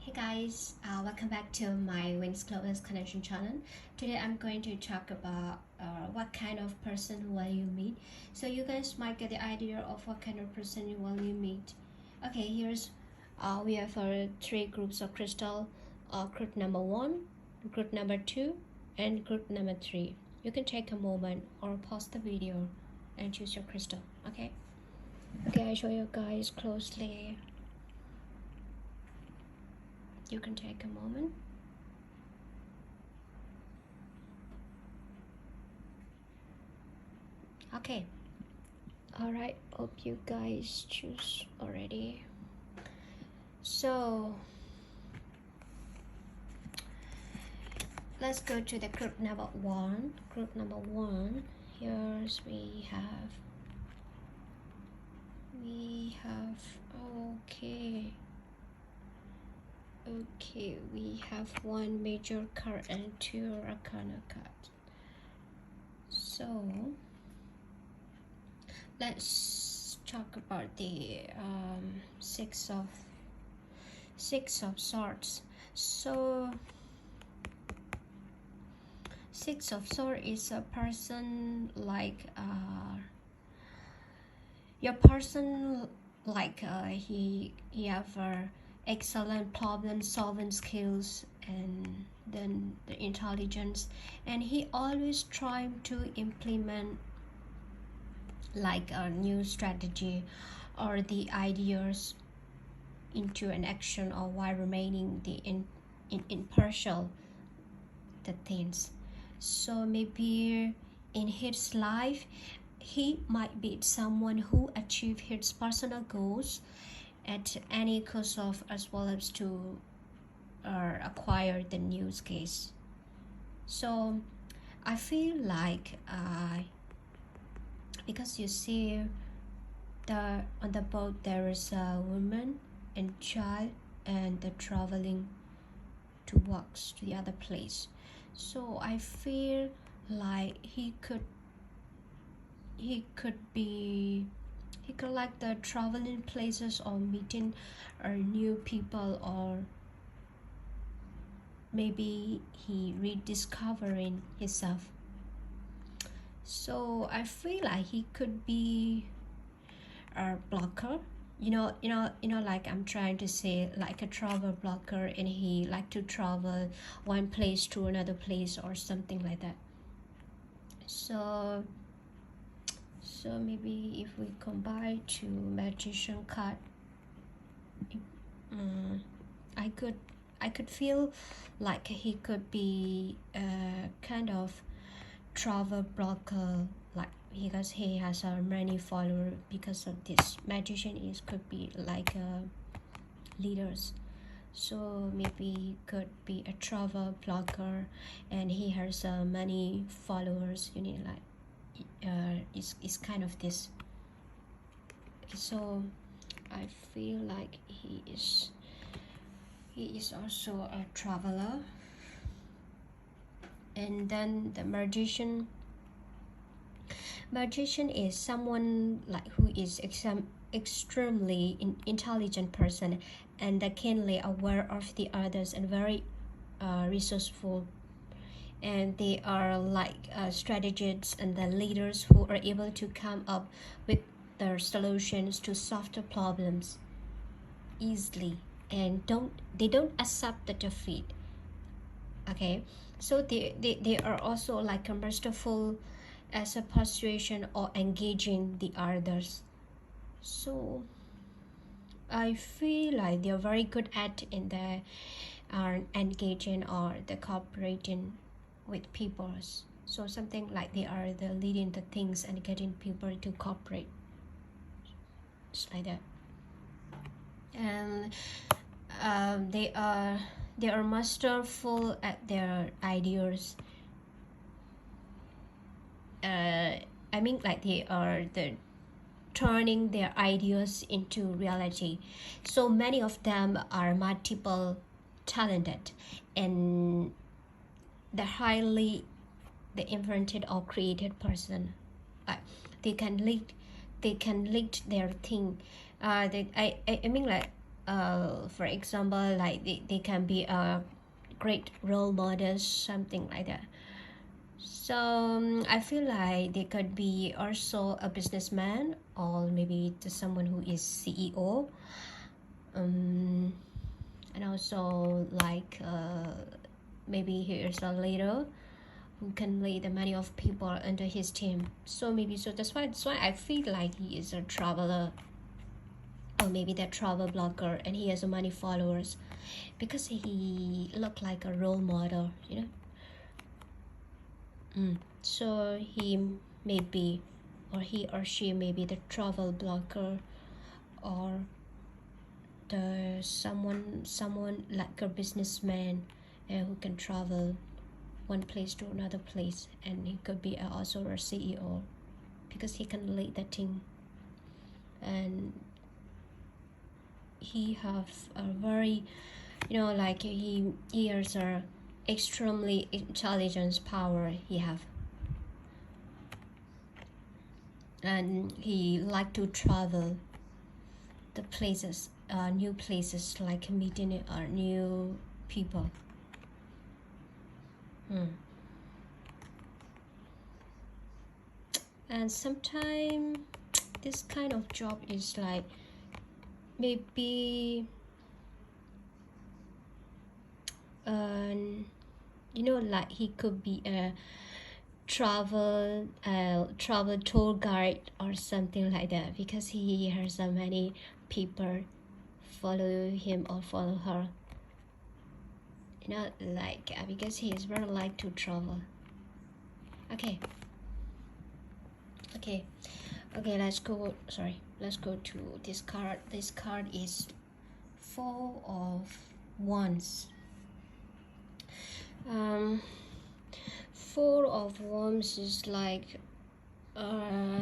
Hey guys, welcome back to my Wings Clovers Connection channel. Today I'm going to talk about what kind of person will you meet. So you guys might get the idea of what kind of person you will you meet. Okay, we have three groups of crystal. Group number 1, group number 2, and group number 3. You can take a moment or pause the video and choose your crystal. Okay, I show you guys closely. You can take a moment. Okay, all right, hope you guys choose already. So let's go to the group number 1. Group number 1, here's we have okay, we have one major card and two arcana cards. So let's talk about the six of swords. So Six of Swords is a person like your person like he have excellent problem solving skills and then the intelligence, and he always trying to implement like a new strategy or the ideas into an action, or while remaining the impartial the things. So maybe in his life he might be someone who achieve his personal goals at any cost of, as well as to acquire the new skills. So I feel like because you see on the boat there is a woman and child, and the traveling to walks to the other place. So I feel like he could like the traveling places or meeting new people, or maybe he rediscovering himself. So I feel like he could be a blocker, like I'm trying to say, like a travel blocker, and he like to travel one place to another place or something like that. So maybe if we combine to magician card, I could feel like he could be a kind of travel blocker, like because he has many followers. Because of this, magician could be like leaders. So maybe he could be a travel blogger, and he has many followers. It's kind of this. So I feel like he is also a traveler. And then the magician is someone like who is extremely intelligent person, and keenly aware of the others, and very resourceful, and they are like strategists and the leaders who are able to come up with their solutions to solve the problems easily, and they don't accept the defeat. Okay, so they are also like a masterful as a persuasion or engaging the others. So I feel like they're very good at in the engaging or the cooperating with people. So something like they are the leading the things and getting people to cooperate. It's like that. And they are masterful at their ideas. I mean, like they are turning their ideas into reality. So many of them are multiple talented, and the highly the invented or created person. They can lead their thing. I mean, like for example, like they can be a great role models, something like that. So I feel like they could be also a businessman, or maybe to someone who is CEO, and also like maybe he is a leader who can lead the many of people under his team. So maybe so that's why I feel like he is a traveler, or maybe that travel blogger, and he has many followers because he look like a role model, you know. So he may be, or he or she may be the travel blogger, or the someone like a businessman who can travel one place to another place, and he could be also a CEO because he can lead the team, and he have a very, you know, like he has a extremely intelligence power he have, and he like to travel the places, new places, like meeting new people. And sometimes this kind of job is like maybe you know, like he could be a travel tour guide or something like that, because he has so many people follow him or follow her, you know, like because he is very like to travel. Okay, let's go to this card. This card is Four of Wands. Four of Wands is like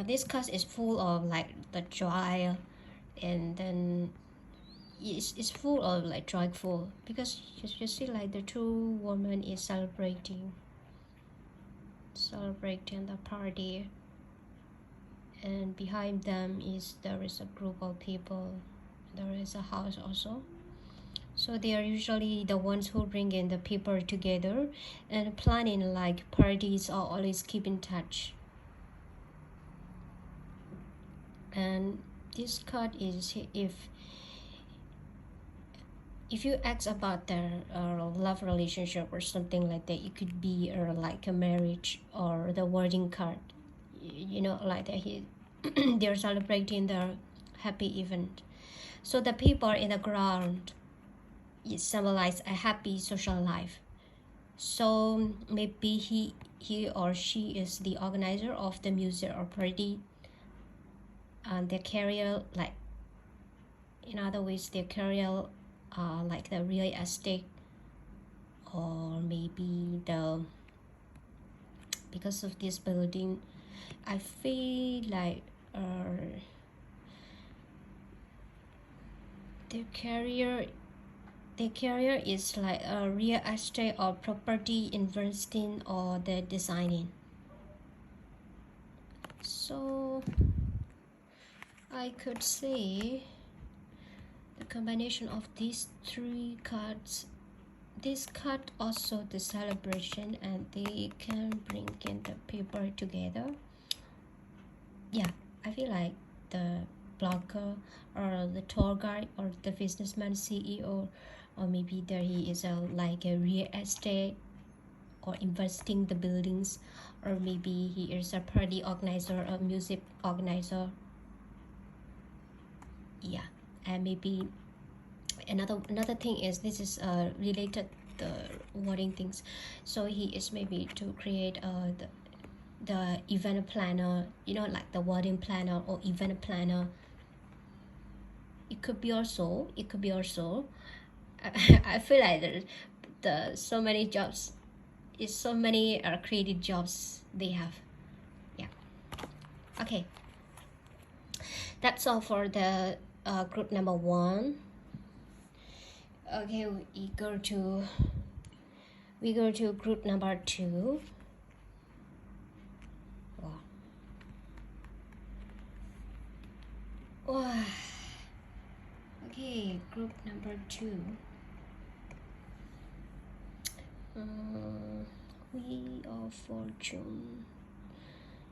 this card is full of like the joy, and then it's full of like joyful, because you see like the two women is celebrating the party, and behind them there is a group of people, there is a house also. So they are usually the ones who bring in the people together and planning like parties, or always keep in touch. And this card is if you ask about their love relationship or something like that, it could be like a marriage or the wedding card, you know, like that they're celebrating their happy event. So the people in the ground, it symbolizes a happy social life. So maybe he or she is the organizer of the music or party, and their career, like in other ways their career, like the real estate, or maybe because of this building, I feel like their career is like a real estate or property investing or the designing. So I could say the combination of these three cards, this card also the celebration, and they can bring in the people together. Yeah, I feel like the blogger or the tour guide or the businessman CEO, or maybe there he is like a real estate or investing the buildings, or maybe he is a party organizer or music organizer. Yeah, and maybe another thing is this is related the wedding things. So he is maybe to create the event planner, you know, like the wedding planner or event planner. It could be also I feel like the so many jobs, is so many creative jobs they have. Yeah. Okay, that's all for the group number 1. Okay, we go to group number 2. Wow. Okay, Group number 2. Wheel of Fortune,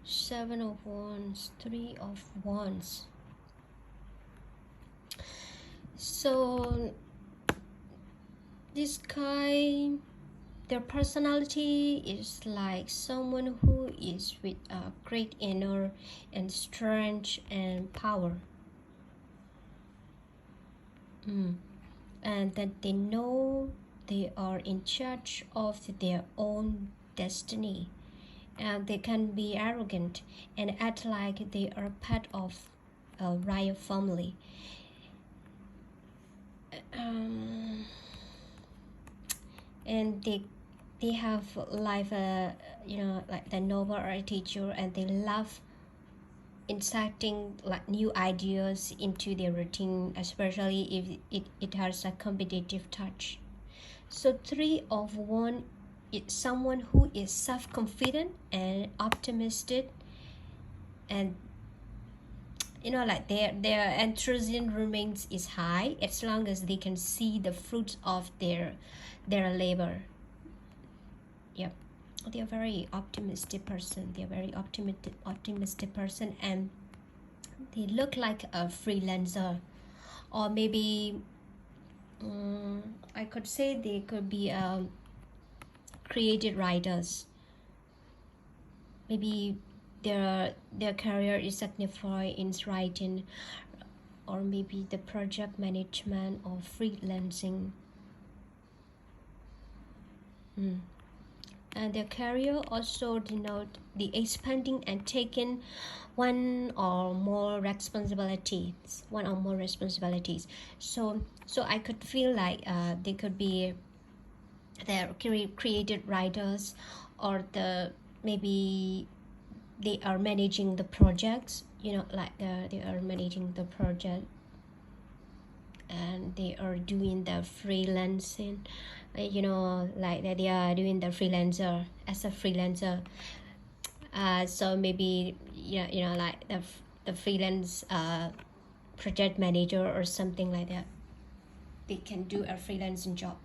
7 of Wands, 3 of Wands. So this guy, their personality is like someone who is with a great inner and strength and power. And that they know they are in charge of their own destiny. And they can be arrogant and act like they are part of a royal family. And they have like like the noble attitude, and they love inserting like new ideas into their routine, especially if it has a competitive touch. So 3 of Wands is someone who is self-confident and optimistic, and like their enthusiasm remains is high as long as they can see the fruits of their labor. Yep, they're very optimistic person. They're very optimistic person, and they look like a freelancer, or maybe I could say they could be creative writers. Maybe their career is signified in writing, or maybe the project management or freelancing. And their career also denote the expanding and taking one or more responsibilities. So I could feel like they could be their creative writers, or maybe they are managing the projects, like they are managing the project, and they are doing the freelancing, like that they are doing the freelancer as a freelancer. So maybe like the freelance project manager or something like that. They can do a freelancing job.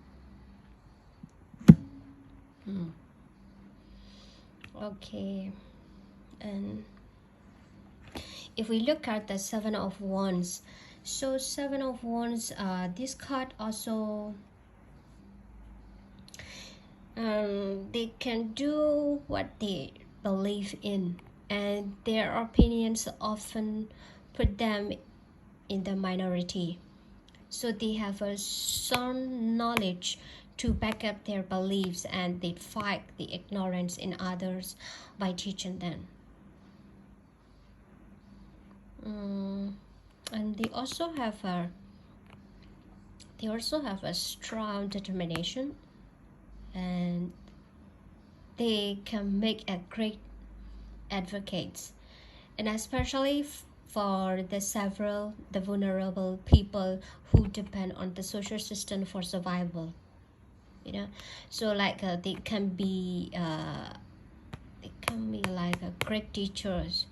Okay, and if we look at the 7 of Wands, so 7 of Wands, this card also they can do what they believe in, and their opinions often put them in the minority. So they have a sound knowledge to back up their beliefs, and they fight the ignorance in others by teaching them. And they also have a strong determination, and they can make a great advocates, and especially for the vulnerable people who depend on the social system for survival. So like they can be like great teachers,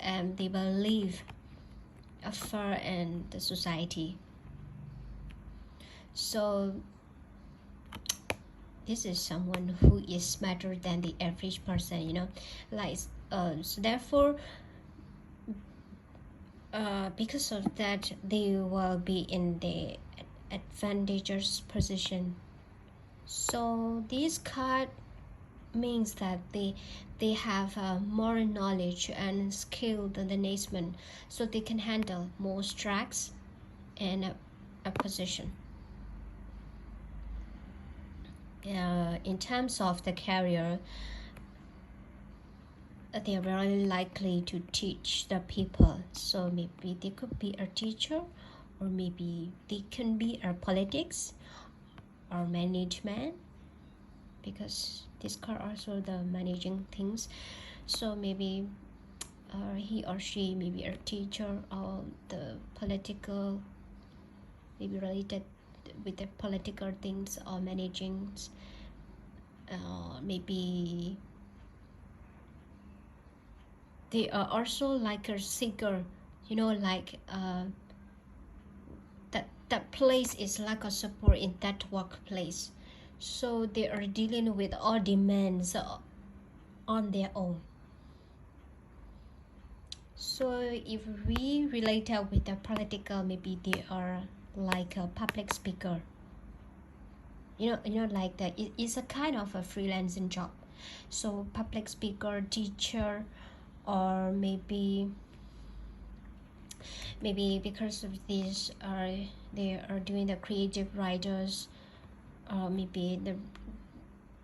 and they believe far in the society. So this is someone who is smarter than the average person, like so therefore because of that, they will be in the advantageous position. So this card means that they have more knowledge and skill than the next one, so they can handle more tracks and a position. In terms of the career, they are very likely to teach the people. So maybe they could be a teacher, or maybe they can be a politics or management, because this card also the managing things. So maybe he or she may be a teacher, or the political, maybe related with the political things, or managing, maybe they are also like a seeker, like that place is lack of support in that workplace, so they are dealing with all demands on their own. So if we relate that with the political, maybe they are like a public speaker, like that. It's a kind of a freelancing job. So public speaker, teacher, or maybe because of this they are doing the creative writers, or maybe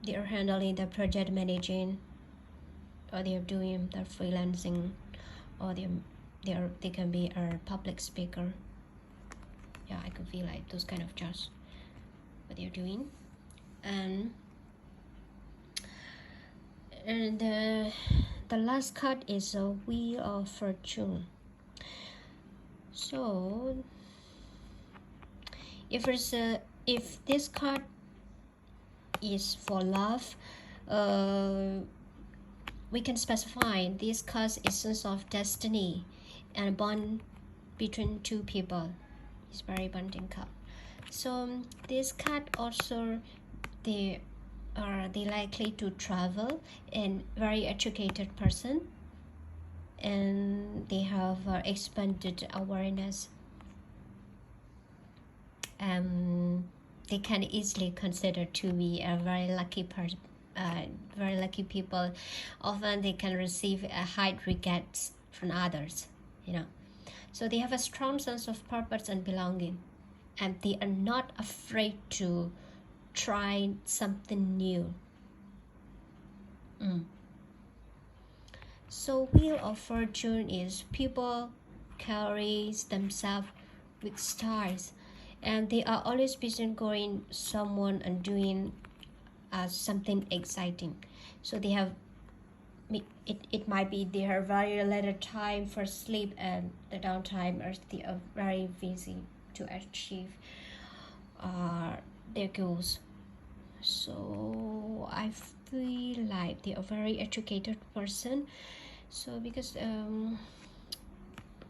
they are handling the project managing, or they are doing the freelancing, or they can be a public speaker. Yeah, I could feel like those kind of jobs what they're doing. And the last card is a Wheel of Fortune. So if this card is for love, we can specify this card is sense of destiny and bond between two people. It's very bonding card. So this card also they likely to travel and very educated person, and they have expanded awareness. They can easily consider to be a very lucky person. Very lucky people. Often they can receive a high regards from others, so they have a strong sense of purpose and belonging, and they are not afraid to try something new. So Wheel of Fortune is people carries themselves with stars, and they are always busy going someone and doing something exciting. So they have it might be they have very little time for sleep, and the downtime, or they are very busy to achieve their goals. So I feel like they are very educated person. So because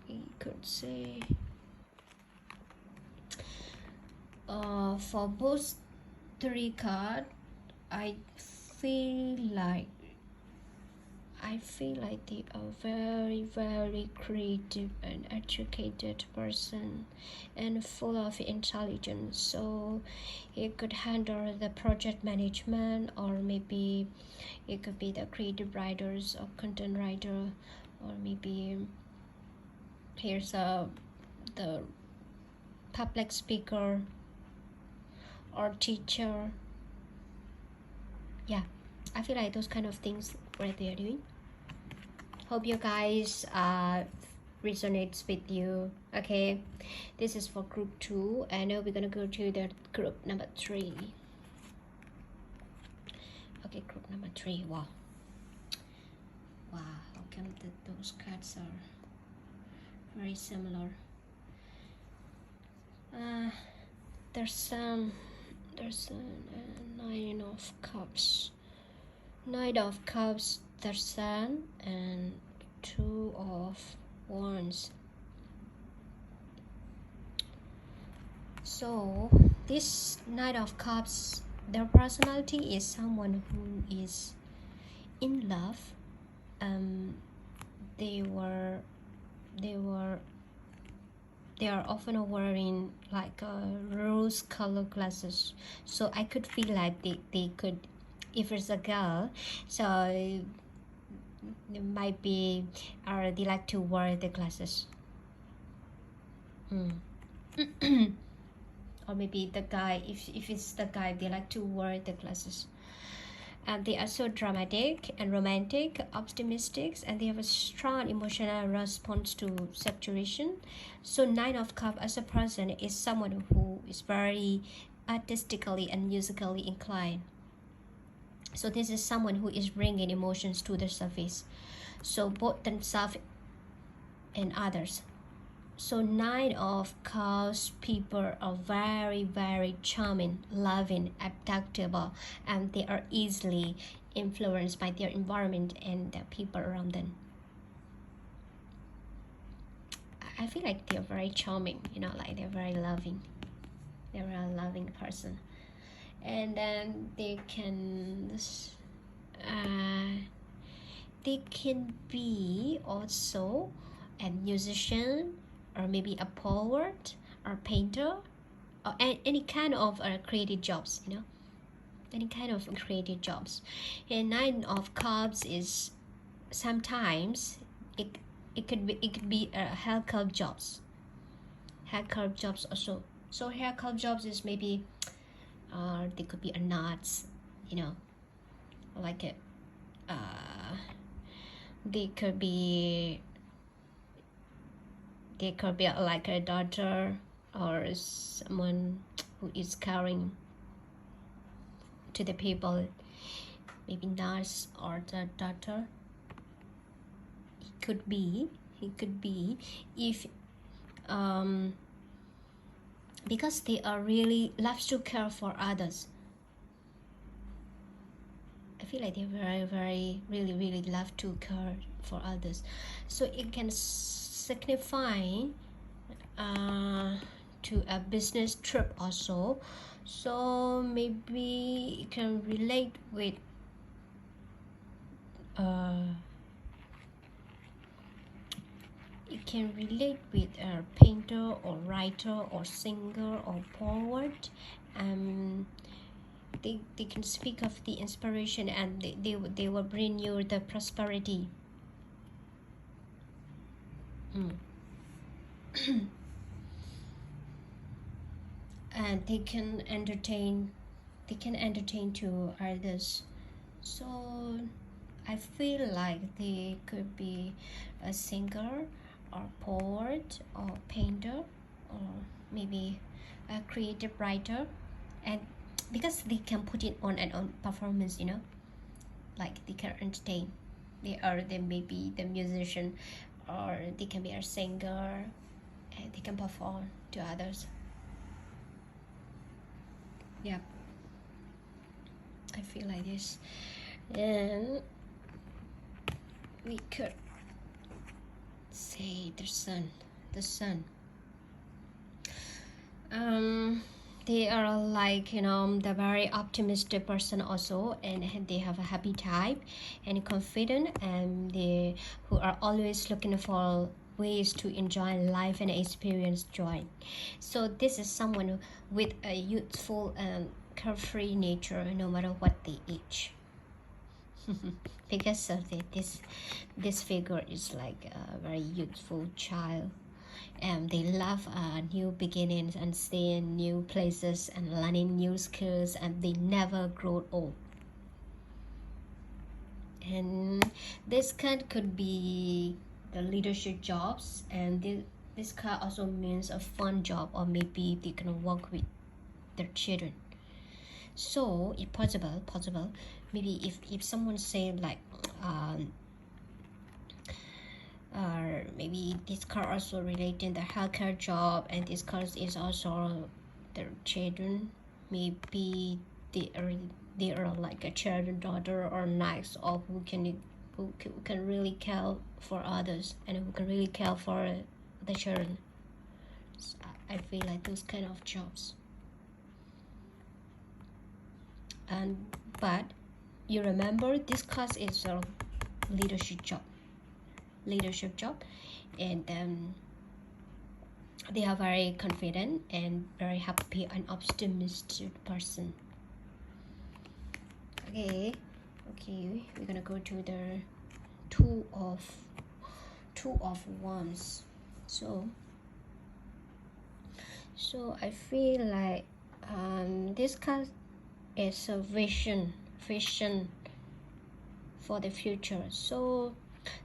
we could say for both three cards, I feel like they are very, very creative and educated person and full of intelligence. So it could handle the project management, or maybe it could be the creative writers or content writer, or maybe here's the public speaker or teacher. Yeah, I feel like those kind of things what they are doing. Hope you guys resonates with you. Okay, this is for group 2, and now we're gonna go to the group number 3. Okay, group number 3. Wow, how come those cards are very similar? There's a Nine of Cups, Knight of Cups, the Sun, and Two of Wands. So this Knight of Cups, their personality is someone who is in love. They are often wearing like rose colored glasses. So I could feel like they could, if it's a girl, so it might be they like to wear the glasses. Or maybe the guy, if it's the guy, they like to wear the glasses. And they are so dramatic and romantic, optimistic, and they have a strong emotional response to situation. So Nine of Cups as a person is someone who is very artistically and musically inclined. So this is someone who is bringing emotions to the surface, so both themselves and others. So Nine of Cups people are very, very charming, loving, adaptable, and they are easily influenced by their environment and the people around them. I feel like they're very charming, like they're very loving. They're a loving person. And then they can be also a musician, or maybe a poet or painter, or any kind of creative jobs, any kind of creative jobs. And Nine of Cups is sometimes it could be hair curl jobs. Hair curl jobs also. So hair curl jobs is maybe they could be a knots, like it. They could be like a daughter or someone who is caring to the people, maybe nurse or the daughter. It could be if because they are really loves to care for others. I feel like they very, very, really, really love to care for others. So it can signify to a business trip also. So maybe it can relate with a painter or writer or singer or poet. They can speak of the inspiration, and they will bring you the prosperity. And they can entertain to others. So I feel like they could be a singer or poet or painter or maybe a creative writer, and because they can put it on and on performance, like they can entertain. They may be the musician, or they can be a singer, and they can perform to others. Yeah, I feel like this. And we could say the sun. They are like the very optimistic person also, and they have a happy type and confident, and they who are always looking for ways to enjoy life and experience joy. So this is someone with a youthful and carefree nature, no matter what the age. Because of this figure is like a very youthful child, and they love new beginnings and seeing new places and learning new skills, and they never grow old. And this card could be the leadership jobs, and this card also means a fun job, or maybe they can work with their children. So if possible, maybe if someone say like or maybe this card also relating the healthcare job, and this card is also their children. Maybe they are like a children, daughter or niece, or who can really care for others, and who can really care for the children. So I feel like those kind of jobs. But you remember, this class is a leadership job, and they are very confident and very happy and optimistic person. Okay, we're gonna go to the two of wands. So I feel like this card is a vision for the future. So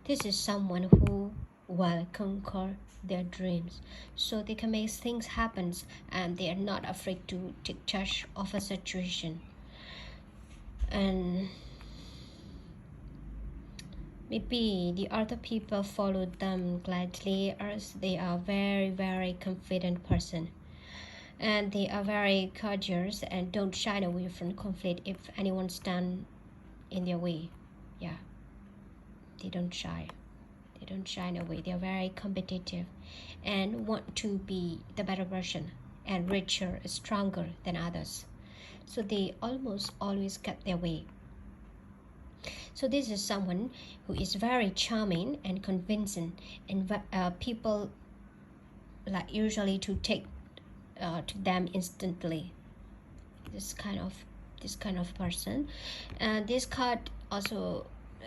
this is someone who will conquer their dreams, so they can make things happen, and they are not afraid to take charge of a situation. And maybe the other people follow them gladly, as they are very, very confident person, and they are very courageous and don't shy away from conflict if anyone stands in their way. Yeah, they don't shy away. They are very competitive and want to be the better version, and richer, stronger than others. So they almost always get their way. So this is someone who is very charming and convincing, and people like usually to take to them instantly. This kind of person. And this card also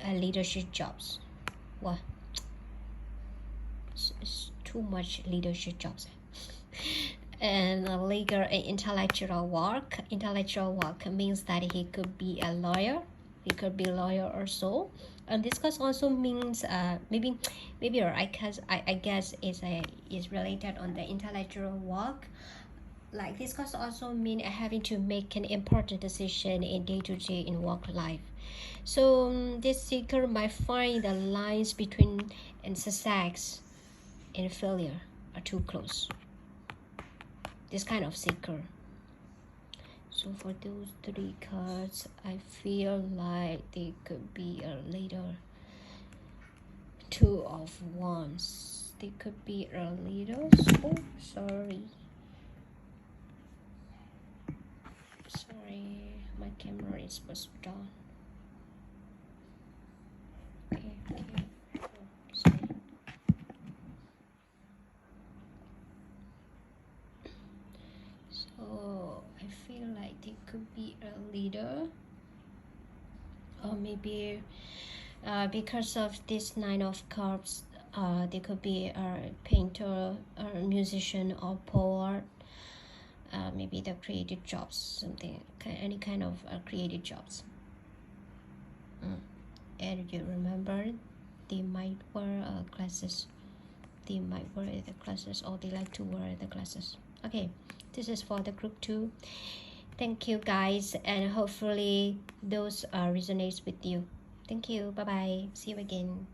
leadership jobs. Well, it's too much leadership jobs. And legal and intellectual work. Intellectual work means that he could be a lawyer. He could be a lawyer or so. And this card also means maybe or I guess is related on the intellectual work. Like this card also mean having to make an important decision in day-to-day in work life. So this seeker might find the lines between success and failure are too close. This kind of seeker. So for those three cards, I feel like they could be a leader. Two of Wands. They could be a leader. Oh, sorry, my camera is was down. Okay. Oh, sorry. So I feel like they could be a leader, or maybe because of this Nine of Cups, they could be a painter, a musician, or poet. Maybe the creative jobs, something, any kind of creative jobs. And you remember, they might wear glasses. They might wear the glasses, or they like to wear the glasses. Okay, this is for the group 2. Thank you guys, and hopefully those resonates with you. Thank you. Bye bye. See you again.